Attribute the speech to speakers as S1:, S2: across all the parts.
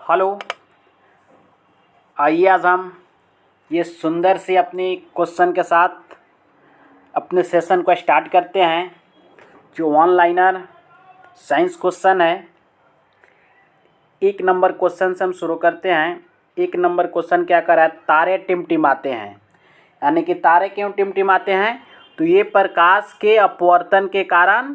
S1: Hello. आइए आज हम ये सुंदर सी अपनी क्वेश्चन के साथ अपने सेशन को स्टार्ट करते हैं। जो ऑनलाइनर साइंस क्वेश्चन है, 1 नंबर क्वेश्चन से हम शुरू करते हैं। 1 नंबर क्वेश्चन क्या कर रहा है, तारे टिमटिमाते हैं। यानी कि तारे क्यों टिमटिमाते हैं, तो ये प्रकाश के अपवर्तन के कारण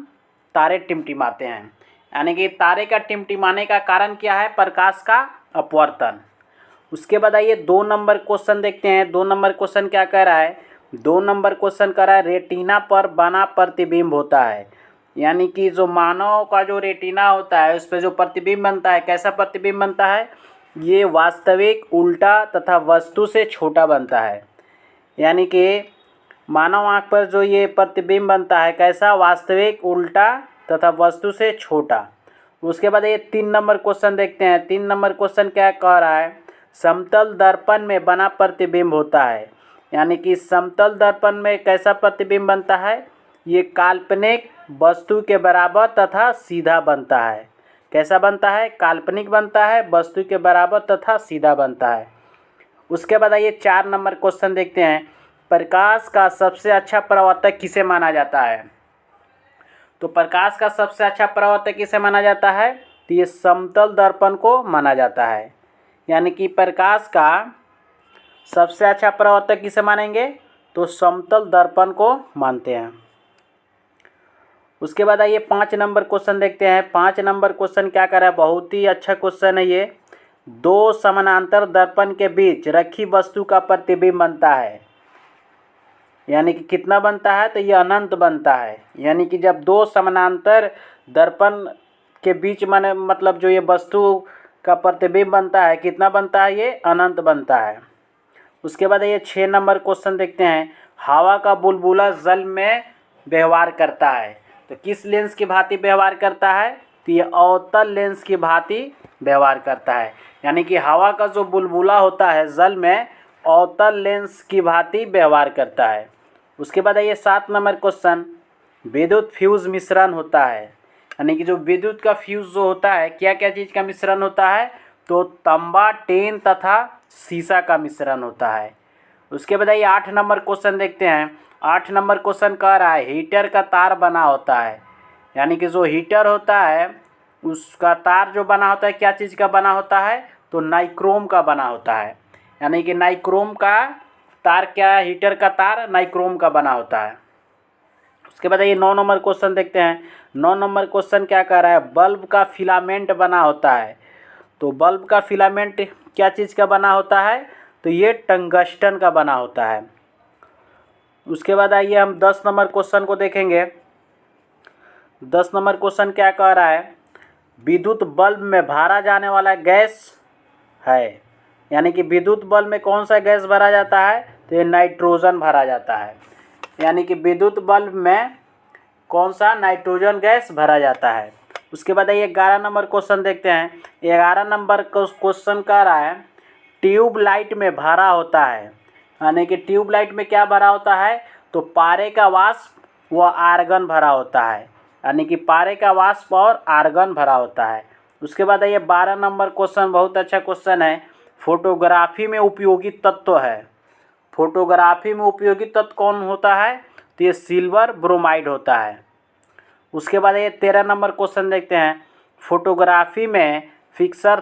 S1: तारे टिमटिमाते हैं। यानी कि तारे का टिमटिमाने का कारण क्या है, प्रकाश का अपवर्तन। उसके बाद आइए 2 नंबर क्वेश्चन देखते हैं। 2 नंबर क्वेश्चन क्या कह रहा है, 2 नंबर क्वेश्चन कह रहा है रेटिना पर बना प्रतिबिंब होता है। यानी कि जो मानव का जो रेटिना होता है उस पर जो प्रतिबिंब बनता है, कैसा प्रतिबिंब बनता है, ये वास्तविक, उल्टा तथा वस्तु से छोटा बनता है। यानी कि मानव आँख पर जो ये प्रतिबिंब बनता है, कैसा, वास्तविक, उल्टा तथा वस्तु से छोटा। उसके बाद ये 3 नंबर क्वेश्चन देखते हैं। 3 नंबर क्वेश्चन क्या कह रहा है, समतल दर्पण में बना प्रतिबिंब होता है। यानी कि समतल दर्पण में कैसा प्रतिबिंब बनता है, ये काल्पनिक वस्तु के बराबर तथा सीधा बनता है। कैसा बनता है, काल्पनिक बनता है, वस्तु के बराबर तथा सीधा बनता है। उसके बाद आइए 4 नंबर क्वेश्चन देखते हैं। प्रकाश का सबसे अच्छा परावर्तक किसे माना जाता है, तो प्रकाश का सबसे अच्छा परावर्तक किसे माना जाता है, तो ये समतल दर्पण को माना जाता है। यानी कि प्रकाश का सबसे अच्छा परावर्तक किसे मानेंगे, तो समतल दर्पण को मानते हैं। उसके बाद आइए 5 नंबर क्वेश्चन देखते हैं। 5 नंबर क्वेश्चन क्या कर रहा है, बहुत ही अच्छा क्वेश्चन है ये। 2 समानांतर दर्पण के बीच रखी वस्तु का प्रतिबिंब बनता है। यानी कि कितना बनता है, तो ये अनंत बनता है। यानी कि जब 2 समानांतर दर्पण के बीच माने मतलब जो ये वस्तु का प्रतिबिंब बनता है, कितना बनता है, ये अनंत बनता है। उसके बाद ये 6 नंबर क्वेश्चन देखते हैं। हवा का बुलबुला जल में व्यवहार करता है, तो किस लेंस की भांति व्यवहार करता है, तो ये अवतल लेंस की भांति व्यवहार करता है। यानी कि हवा का जो बुलबुला होता है जल में अवतल लेंस की भांति व्यवहार करता है। उसके बाद ये 7 नंबर क्वेश्चन, विद्युत फ्यूज मिश्रण होता है। यानी कि जो विद्युत का फ्यूज जो होता है, क्या क्या चीज़ का मिश्रण होता है, तो तांबा, टेन तथा सीसा का मिश्रण होता है। उसके बाद ये 8 नंबर क्वेश्चन देखते हैं। 8 नंबर क्वेश्चन कह रहा है हीटर का तार बना होता है। यानी कि जो हीटर होता है उसका तार जो बना होता है, क्या चीज़ का बना होता है, तो नाइक्रोम का बना होता है। यानी कि नाइक्रोम का तार, क्या है, हीटर का तार नाइक्रोम का बना होता है। उसके बाद ये 9 नंबर क्वेश्चन देखते हैं। 9 नंबर क्वेश्चन क्या कह रहा है, बल्ब का फिलामेंट बना होता है। तो बल्ब का फिलामेंट क्या चीज़ का बना होता है, तो ये टंगस्टन का बना होता है। उसके बाद आइए हम 10 नंबर क्वेश्चन को देखेंगे। 10 नंबर क्वेश्चन क्या कह रहा है, विद्युत बल्ब में भरा जाने वाला गैस है। यानी कि विद्युत बल्ब में कौन सा गैस भरा जाता है, तो ये नाइट्रोजन भरा जाता है। यानी कि विद्युत बल्ब में कौन सा, नाइट्रोजन गैस भरा जाता है। उसके बाद ये 11 नंबर क्वेश्चन देखते हैं। 11 नंबर क्वेश्चन कह रहा है ट्यूब लाइट में भरा होता है। यानी कि ट्यूब लाइट में क्या भरा होता है, तो पारे का वाष्प व आर्गन भरा होता है। यानी कि पारे का वाष्प और आर्गन भरा होता है। उसके बाद ये 12 नंबर क्वेश्चन बहुत अच्छा क्वेश्चन है। फोटोग्राफी में उपयोगी तत्व है। फोटोग्राफी में उपयोगी तत्व कौन होता है, तो ये सिल्वर ब्रोमाइड होता है। उसके बाद ये 13 नंबर क्वेश्चन देखते हैं। फोटोग्राफी में फिक्सर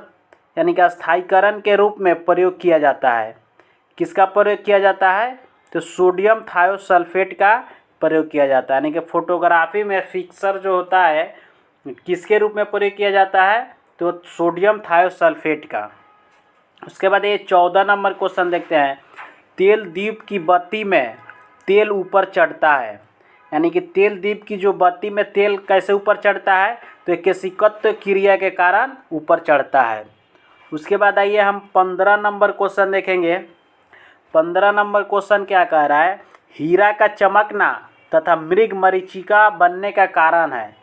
S1: यानी कि स्थायीकरण के रूप में प्रयोग किया जाता है। किसका प्रयोग किया जाता है, तो सोडियम थायोसल्फेट का प्रयोग किया जाता है। यानी कि फोटोग्राफी में फिक्सर जो होता है किसके रूप में प्रयोग किया जाता है, तो सोडियम थायोसल्फेट का। उसके बाद ये 14 नंबर क्वेश्चन देखते हैं। तेल दीप की बत्ती में तेल ऊपर चढ़ता है। यानी कि तेल दीप की जो बत्ती में तेल कैसे ऊपर चढ़ता है, तो केशिकत्व क्रिया के कारण ऊपर चढ़ता है। उसके बाद आइए हम 15 नंबर क्वेश्चन देखेंगे। 15 नंबर क्वेश्चन क्या कह रहा है, हीरा का चमकना तथा मृग मरीचिका बनने का कारण है।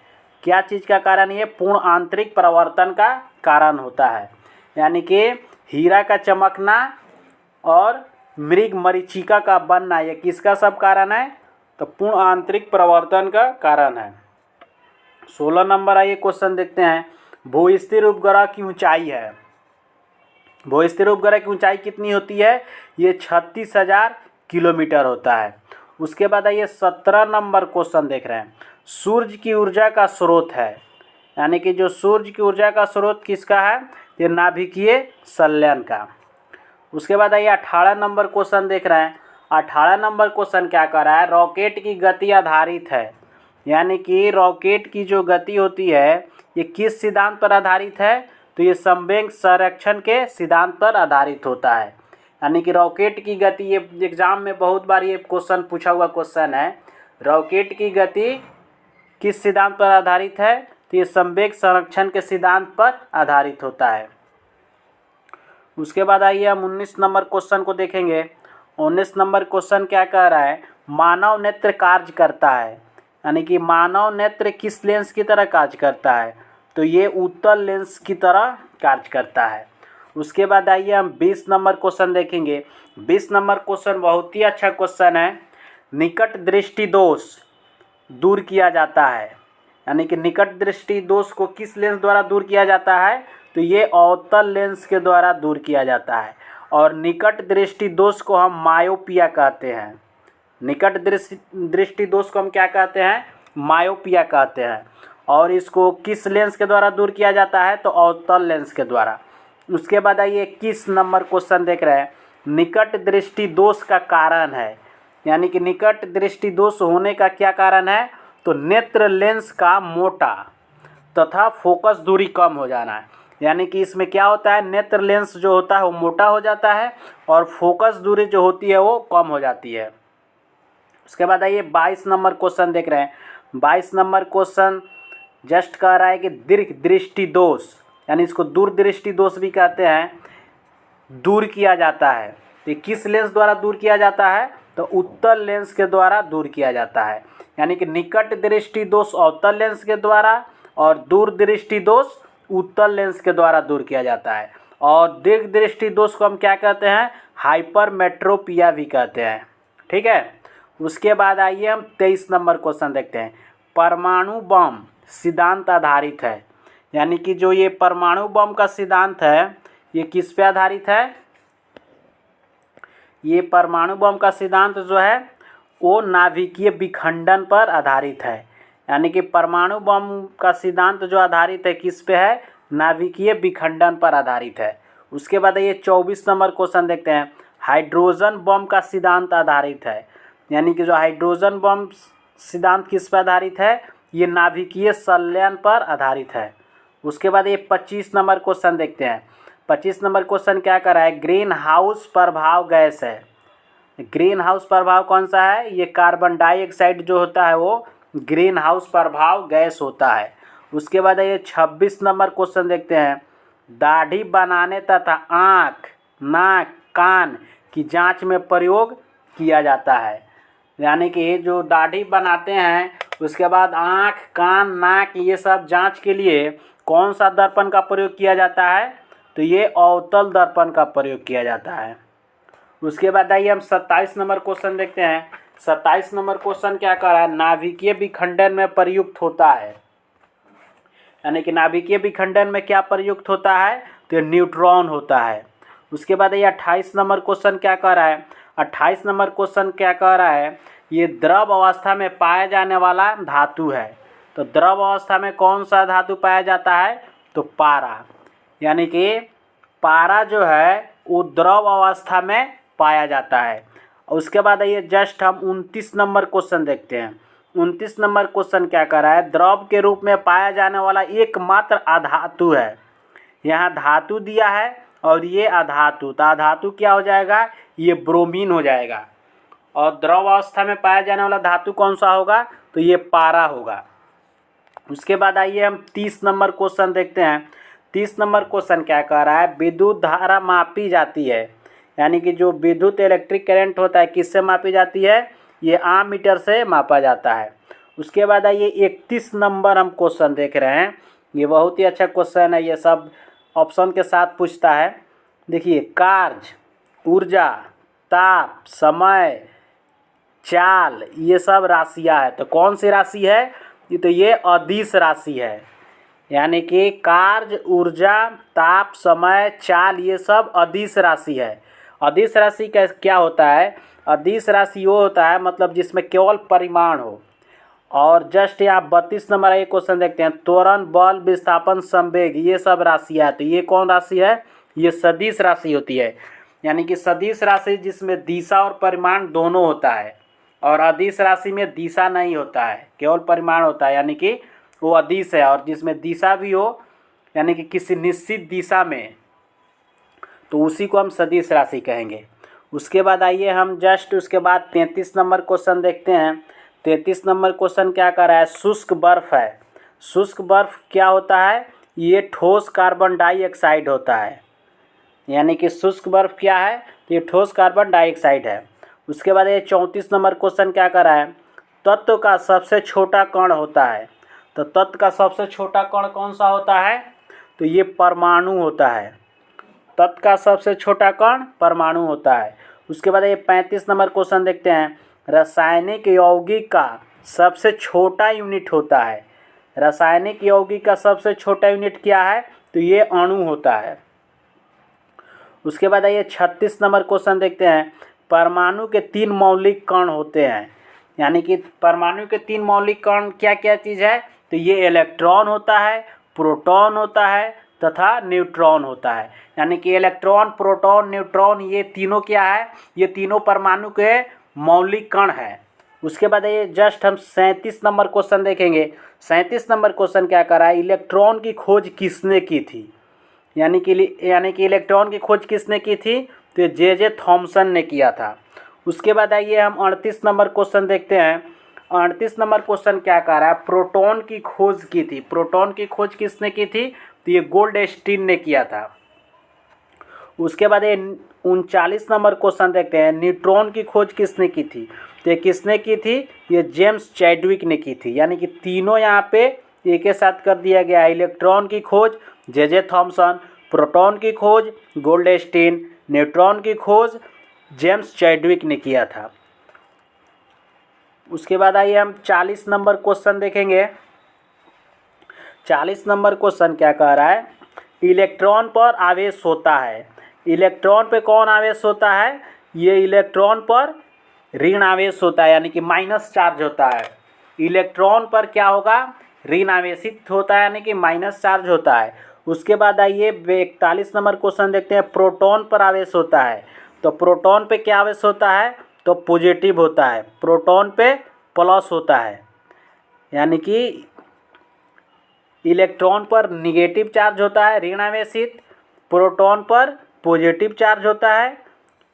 S1: क्या चीज़ का कारण, ये पूर्ण आंतरिक परिवर्तन का कारण होता है। यानी कि हीरा का चमकना और मृग मरीचिका का बनना, ये किसका सब कारण है, तो पूर्ण आंतरिक परिवर्तन का कारण है। 16 नंबर आइए क्वेश्चन देखते हैं। भूस्थिर उपग्रह की ऊंचाई है। भूस्थिर उपग्रह की ऊंचाई कितनी होती है? ये 36,000 किलोमीटर होता है। उसके बाद आइए 17 नंबर क्वेश्चन देख रहे हैं। सूर्य की ऊर्जा का स्रोत है, यानी कि जो सूर्य की ऊर्जा का स्रोत किसका है? ये नाभिकीय संलयन का। उसके बाद आइए 18 नंबर क्वेश्चन देख रहे हैं। 18 नंबर क्वेश्चन क्या कर रहा है? रॉकेट की गति आधारित है, यानी कि रॉकेट की जो गति होती है ये किस सिद्धांत पर आधारित है? तो ये संवेग संरक्षण के सिद्धांत पर आधारित होता है। यानी कि रॉकेट की गति, ये एग्जाम में बहुत बार ये क्वेश्चन पूछा हुआ क्वेश्चन है। रॉकेट की गति किस सिद्धांत पर आधारित है? तो ये संवेग संरक्षण के सिद्धांत पर आधारित होता है। उसके बाद आइए हम 19 नंबर क्वेश्चन को देखेंगे। 19 नंबर क्वेश्चन क्या कह रहा है? मानव नेत्र कार्य करता है, यानी कि मानव नेत्र किस लेंस की तरह कार्य करता है? तो ये उत्तल लेंस की तरह कार्य करता है। उसके बाद आइए हम 20 नंबर क्वेश्चन देखेंगे। 20 नंबर क्वेश्चन बहुत ही अच्छा क्वेश्चन है। निकट दृष्टि दोष दूर किया जाता है, यानी कि निकट दृष्टि दोष को किस लेंस द्वारा दूर किया जाता है? तो ये अवतल लेंस के द्वारा दूर किया जाता है। और निकट दृष्टि दोष को हम मायोपिया कहते हैं। निकट दृष्टि दोष को हम क्या कहते हैं? मायोपिया कहते हैं। और इसको किस लेंस के द्वारा दूर किया जाता है? तो अवतल लेंस के द्वारा। उसके बाद आइए 21 नंबर क्वेश्चन देख रहे हैं। निकट दृष्टि दोष का कारण है, यानी कि निकट दृष्टि दोष होने का क्या कारण है? तो नेत्र लेंस का मोटा तथा फोकस दूरी कम हो जाना है। यानी कि इसमें क्या होता है? नेत्र लेंस जो होता है वो मोटा हो जाता है और फोकस दूरी जो होती है वो कम हो जाती है। उसके बाद आइए 22 नंबर क्वेश्चन देख रहे हैं। 22 नंबर क्वेश्चन जस्ट कह रहा है कि दीर्घ दृष्टि दोष, यानी इसको दूरदृष्टि दोष भी कहते हैं, दूर किया जाता है। तो किस लेंस द्वारा दूर किया जाता है? तो उत्तल लेंस के द्वारा दूर किया जाता है। यानी कि निकट दृष्टि दोष अवतल लेंस के द्वारा और दूर दृष्टि दोष उत्तल लेंस के द्वारा दूर किया जाता है। और दीर्घ दृष्टि दोष को हम क्या कहते हैं? हाइपरमेट्रोपिया भी कहते हैं। ठीक है। उसके बाद आइए हम 23 नंबर क्वेश्चन देखते हैं। परमाणु बम सिद्धांत आधारित है, यानी कि जो ये परमाणु बम का सिद्धांत है ये किस पे आधारित है? ये परमाणु बम का सिद्धांत जो है वो नाभिकीय विखंडन पर आधारित है। यानी कि परमाणु बम का सिद्धांत जो आधारित है किस पे है? नाभिकीय विखंडन पर आधारित है। उसके बाद ये 24 नंबर क्वेश्चन देखते हैं। हाइड्रोजन बम का सिद्धांत आधारित है, यानी कि जो हाइड्रोजन बम सिद्धांत किस पर आधारित है? ये नाभिकीय संलयन पर आधारित है। उसके बाद ये 25 नंबर क्वेश्चन देखते हैं। 25 नंबर क्वेश्चन क्या कर रहा है? ग्रीन हाउस प्रभाव गैस है। ग्रीन हाउस प्रभाव कौन सा है? ये कार्बन डाइऑक्साइड जो होता है वो ग्रीन हाउस प्रभाव गैस होता है। उसके बाद ये 26 नंबर क्वेश्चन देखते हैं। दाढ़ी बनाने तथा आँख, नाक, कान की जांच में प्रयोग किया जाता है। यानी कि जो दाढ़ी बनाते हैं उसके बाद आँख, कान, नाक ये सब जांच के लिए कौन सा दर्पण का प्रयोग किया जाता है? तो ये अवतल दर्पण का प्रयोग किया जाता है। उसके बाद आइए हम 27 नंबर क्वेश्चन देखते हैं। 27 नंबर क्वेश्चन क्या कर रहा है? नाभिकीय विखंडन में प्रयुक्त होता है, यानी कि नाभिकीय विखंडन में क्या प्रयुक्त होता है? तो न्यूट्रॉन होता है। उसके बाद ये 28 नंबर क्वेश्चन क्या कह रहा है? 28 नंबर क्वेश्चन क्या कह रहा है? ये द्रव अवस्था में पाया जाने वाला धातु है। तो द्रव अवस्था में कौन सा धातु पाया जाता है? तो पारा, यानी कि पारा जो है वो द्रव अवस्था में पाया जाता है। उसके बाद ये जस्ट हम 29 नंबर क्वेश्चन देखते हैं। 29 नंबर क्वेश्चन क्या कर रहा है? द्रव के रूप में पाया जाने वाला एकमात्र अधातु है। यहाँ धातु दिया है और ये अधातु, तो अधातु क्या हो जाएगा? ये ब्रोमीन हो जाएगा। और द्रव अवस्था में पाया जाने वाला धातु कौन सा होगा? तो ये पारा होगा। उसके बाद आइए हम 30 नंबर क्वेश्चन देखते हैं। 30 नंबर क्वेश्चन क्या कह रहा है? विद्युत धारा मापी जाती है, यानी कि जो विद्युत इलेक्ट्रिक करंट होता है किससे मापी जाती है? ये आममीटर से मापा जाता है। उसके बाद आइए 31 नंबर हम क्वेश्चन देख रहे हैं। ये बहुत ही अच्छा क्वेश्चन है, ये सब ऑप्शन के साथ पूछता है। देखिए, कार्य, ऊर्जा, ताप, समय, चाल ये सब राशियाँ है। तो कौन सी राशि है? ये अदिश राशि है। यानी कि कार्य, ऊर्जा, ताप, समय, चाल, ये सब अदिश राशि है। अदिश राशि का क्या होता है? अदिश राशि वो होता है मतलब जिसमें केवल परिमाण हो। और जस्ट यहाँ 32 नंबर एक क्वेश्चन देखते हैं, त्वरण, बल, विस्थापन, संवेग, ये सब राशियाँ है। तो ये कौन राशि है? ये सदिश राशि होती है। यानी कि सदिश राशि जिसमें दिशा और परिमाण दोनों होता है, और अदिश राशि में दिशा नहीं होता है, केवल परिमाण होता है, यानी कि वो अदिश है। और जिसमें दिशा भी हो यानी कि किसी निश्चित दिशा में, तो उसी को हम सदिश राशि कहेंगे। उसके बाद आइए हम जस्ट उसके बाद 33 नंबर क्वेश्चन देखते हैं। 33 नंबर क्वेश्चन क्या कर रहा है? शुष्क बर्फ है। शुष्क बर्फ क्या होता है? ये ठोस कार्बन डाइऑक्साइड होता है। यानी कि शुष्क बर्फ क्या है? तो ये ठोस कार्बन डाइऑक्साइड है। उसके बाद ये 34 नंबर क्वेश्चन क्या कर रहा है? तत्व का सबसे छोटा कण होता है। तो तत्व का सबसे छोटा कण कौन सा होता है? तो ये परमाणु होता है। तत्व का सबसे छोटा कण परमाणु होता है। उसके बाद ये 35 नंबर क्वेश्चन देखते हैं। रासायनिक यौगिक का सबसे छोटा यूनिट होता है। रासायनिक यौगिक का सबसे छोटा यूनिट क्या है? तो ये अणु होता है। उसके बाद आइए 36 नंबर क्वेश्चन देखते हैं। परमाणु के 3 मौलिक कण होते हैं। यानी कि परमाणु के 3 मौलिक कण क्या क्या चीज़ है? तो ये इलेक्ट्रॉन होता है, प्रोटॉन होता है तथा न्यूट्रॉन होता है। यानी कि इलेक्ट्रॉन, प्रोटॉन, न्यूट्रॉन ये तीनों क्या है? ये तीनों परमाणु के मौलिक कण है। उसके बाद ये जस्ट हम 37 नंबर क्वेश्चन देखेंगे। 37 नंबर क्वेश्चन क्या कर रहा है? इलेक्ट्रॉन की खोज किसने की थी? यानी कि इलेक्ट्रॉन की खोज किसने की थी? तो जे थॉमसन ने किया था। उसके बाद आइए हम 38 नंबर क्वेश्चन देखते हैं। 38 नंबर क्वेश्चन क्या कह रहा है? प्रोटॉन की खोज की थी। प्रोटॉन की खोज किसने की थी? तो ये गोल्डस्टीन ने किया था। उसके बाद ये 39 नंबर क्वेश्चन देखते हैं। न्यूट्रॉन की खोज किसने की थी? तो ये किसने की थी? ये जेम्स चैडविक ने की थी। यानी कि तीनों यहाँ पे एक ही साथ कर दिया गया है। इलेक्ट्रॉन की खोज जे थॉमसन, प्रोटॉन की खोज गोल्डस्टीन, न्यूट्रॉन की खोज जेम्स चैडविक ने किया था। उसके बाद आइए हम 40 नंबर क्वेश्चन देखेंगे। 40 नंबर क्वेश्चन क्या कह रहा है? इलेक्ट्रॉन पर आवेश होता है। इलेक्ट्रॉन पे कौन आवेश होता है? ये इलेक्ट्रॉन पर ऋण आवेश होता है, यानी कि माइनस चार्ज होता है। इलेक्ट्रॉन पर क्या होगा? ऋण आवेशित होता है, यानी कि माइनस चार्ज होता है। उसके बाद आइए 41 नंबर क्वेश्चन देखते हैं। प्रोटॉन पर आवेश होता है। तो प्रोटॉन पे क्या आवेश होता है? तो पॉजिटिव होता है। प्रोटॉन पे प्लस होता है, यानी कि इलेक्ट्रॉन पर निगेटिव चार्ज होता है ऋण आवेशित, प्रोटॉन पर पॉजिटिव चार्ज होता है।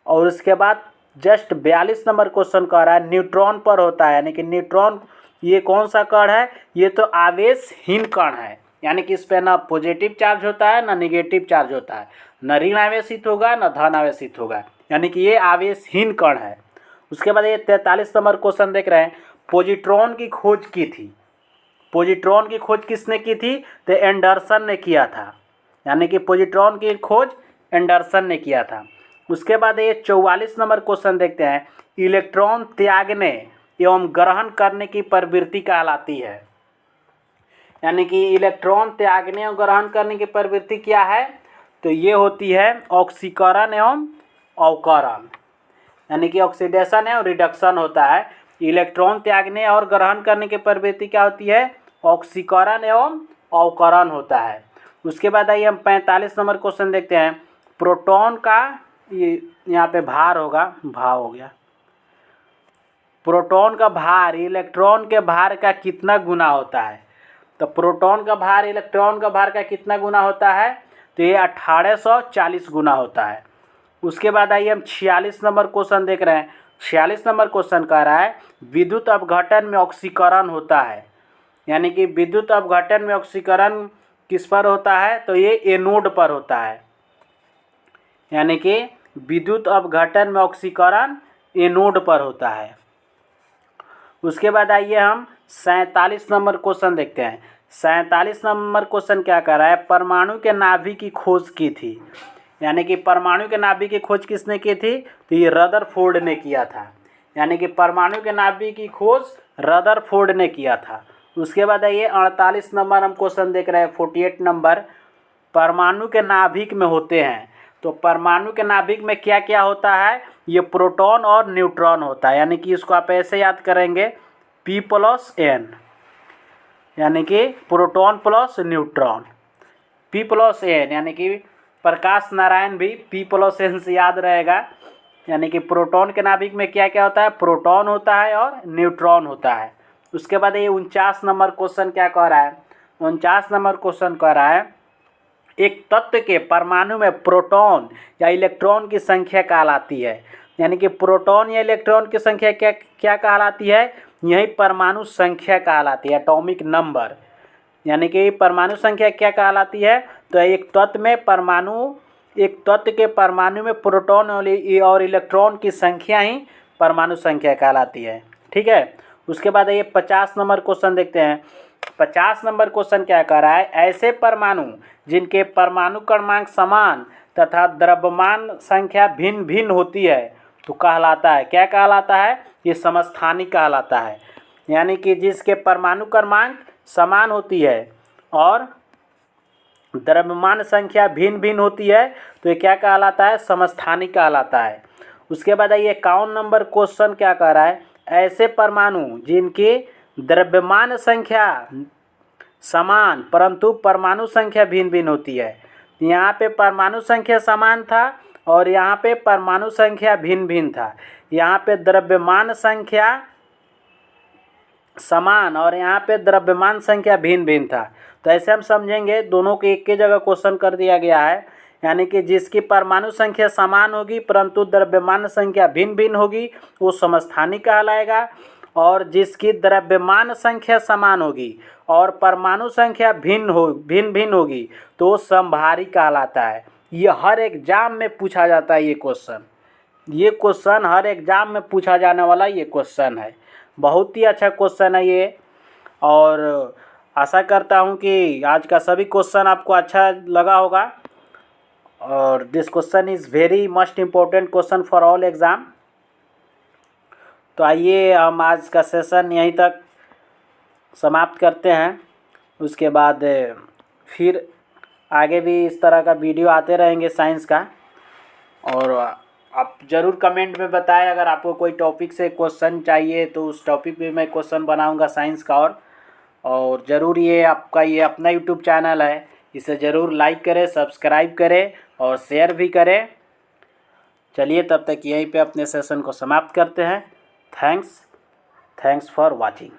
S1: और उसके बाद जस्ट 42 नंबर क्वेश्चन कह रहा है न्यूट्रॉन पर होता है। यानी कि न्यूट्रॉन ये कौन सा कण है? ये तो आवेशहीन कण है। यानी कि इस पर ना पॉजिटिव चार्ज होता है ना निगेटिव चार्ज होता है, न ऋण आवेशित होगा न धन आवेशित होगा, यानी कि ये आवेशहीन कण है। उसके बाद ये 43 नंबर क्वेश्चन देख रहे हैं। पॉजिट्रॉन की खोज की थी। पॉजिट्रॉन की खोज किसने की थी? तो एंडरसन ने किया था। यानी कि पॉजिट्रॉन की खोज एंडरसन ने किया था। उसके बाद ये 44 नंबर क्वेश्चन देखते हैं। इलेक्ट्रॉन त्यागने एवं ग्रहण करने की प्रवृत्ति कहलाती है। यानी कि इलेक्ट्रॉन त्यागने और ग्रहण करने की प्रवृत्ति क्या है? तो ये होती है ऑक्सीकरण एवं अवकरण। यानी कि ऑक्सीडेशन एवं रिडक्शन होता है। इलेक्ट्रॉन त्यागने और ग्रहण करने की प्रवृत्ति क्या होती है? ऑक्सीकरण एवं अवकरण होता है। उसके बाद आइए हम 45 नंबर क्वेश्चन देखते हैं। प्रोटॉन का ये यहाँ पे भार होगा, भाव हो गया। प्रोटॉन का भार इलेक्ट्रॉन के भार का कितना गुना होता है? तो प्रोटॉन का भार इलेक्ट्रॉन का भार का कितना गुना होता है? तो ये 1840 गुना होता है। उसके बाद आइए हम 46 नंबर क्वेश्चन देख रहे हैं। 46 नंबर क्वेश्चन कह रहा है विद्युत अपघटन में ऑक्सीकरण होता है। यानी कि विद्युत अपघटन में ऑक्सीकरण किस पर होता है? तो ये एनोड पर होता है। यानी कि विद्युत अपघटन में ऑक्सीकरण एनोड पर होता है। उसके बाद आइए हम 47 नंबर क्वेश्चन देखते हैं। 47 नंबर क्वेश्चन क्या कर रहा है? परमाणु के नाभिक की खोज की थी। यानी कि परमाणु के नाभिक की खोज किसने की थी? तो ये रदरफोर्ड ने किया था। यानी कि परमाणु के नाभिक की खोज रदरफोर्ड ने किया था। उसके बाद आइए 48 नंबर हम क्वेश्चन देख रहे हैं, 48 नंबर, परमाणु के नाभिक में होते हैं। तो परमाणु के नाभिक में क्या क्या होता है, ये प्रोटॉन और न्यूट्रॉन होता है, यानी कि इसको आप ऐसे याद करेंगे P+N, यानी कि प्रोटॉन प्लस न्यूट्रॉन, P+N, यानी कि प्रकाश नारायण भी P+N से याद रहेगा। यानी कि प्रोटॉन के नाभिक में क्या क्या होता है, प्रोटॉन होता है और न्यूट्रॉन होता है। उसके बाद ये 49 नंबर क्वेश्चन क्या कह रहा है, 49 नंबर क्वेश्चन कह रहा है, एक तत्व के परमाणु में प्रोटॉन या इलेक्ट्रॉन की संख्या कहलाती है। यानी कि प्रोटॉन या इलेक्ट्रॉन की संख्या क्या क्या कहलाती है, यही परमाणु संख्या कहलाती है, एटॉमिक नंबर। यानी कि परमाणु संख्या क्या कहलाती है, तो एक तत्व के परमाणु में प्रोटॉन और इलेक्ट्रॉन की संख्या ही परमाणु संख्या कहलाती है। ठीक है। उसके बाद ये 50 नंबर क्वेश्चन देखते हैं। 50 नंबर क्वेश्चन क्या कह रहा है, ऐसे परमाणु जिनके परमाणु क्रमांक समान तथा द्रव्यमान संख्या भिन्न भिन्न होती है तो कहलाता है, क्या कहलाता है, ये समस्थानिक कहलाता है। यानी कि जिसके परमाणु क्रमांक समान होती है और द्रव्यमान संख्या भिन्न भिन्न होती है तो ये क्या कहलाता है, समस्थानिक कहलाता है। उसके बाद ये 51 नंबर क्वेश्चन क्या कह रहा है, ऐसे परमाणु जिनकी द्रव्यमान संख्या समान परंतु परमाणु संख्या भिन्न भिन्न होती है। यहाँ पे परमाणु संख्या समान था और यहाँ पे परमाणु संख्या भिन्न भिन्न था। यहाँ पे द्रव्यमान संख्या समान और यहाँ पे द्रव्यमान संख्या भिन्न भिन्न था। तो ऐसे हम समझेंगे, दोनों के एक ही जगह क्वेश्चन कर दिया गया है। यानी कि जिसकी परमाणु संख्या समान होगी परंतु द्रव्यमान संख्या भिन्न भिन्न होगी वो समस्थानिक कहलाएगा, और जिसकी द्रव्यमान संख्या समान होगी और परमाणु संख्या भिन्न भिन्न होगी तो वो समभारिक कहलाता है। ये हर एग्जाम में पूछा जाता है, ये क्वेश्चन हर एग्जाम में पूछा जाने वाला ये क्वेश्चन है। बहुत ही अच्छा क्वेश्चन है ये, और आशा करता हूँ कि आज का सभी क्वेश्चन आपको अच्छा लगा होगा। और this question is very must important question for all exam. तो आइए हम आज का सेशन यहीं तक समाप्त करते हैं। उसके बाद फिर आगे भी इस तरह का वीडियो आते रहेंगे साइंस का, और आप ज़रूर कमेंट में बताएं अगर आपको कोई टॉपिक से क्वेश्चन चाहिए तो उस टॉपिक पे मैं क्वेश्चन बनाऊंगा साइंस का। और ज़रूर ये आपका ये अपना यूट्यूब चैनल है, इसे ज़रूर लाइक करें, सब्सक्राइब करें और शेयर भी करें। चलिए तब तक यहीं पे अपने सेशन को समाप्त करते हैं। Thanks for watching.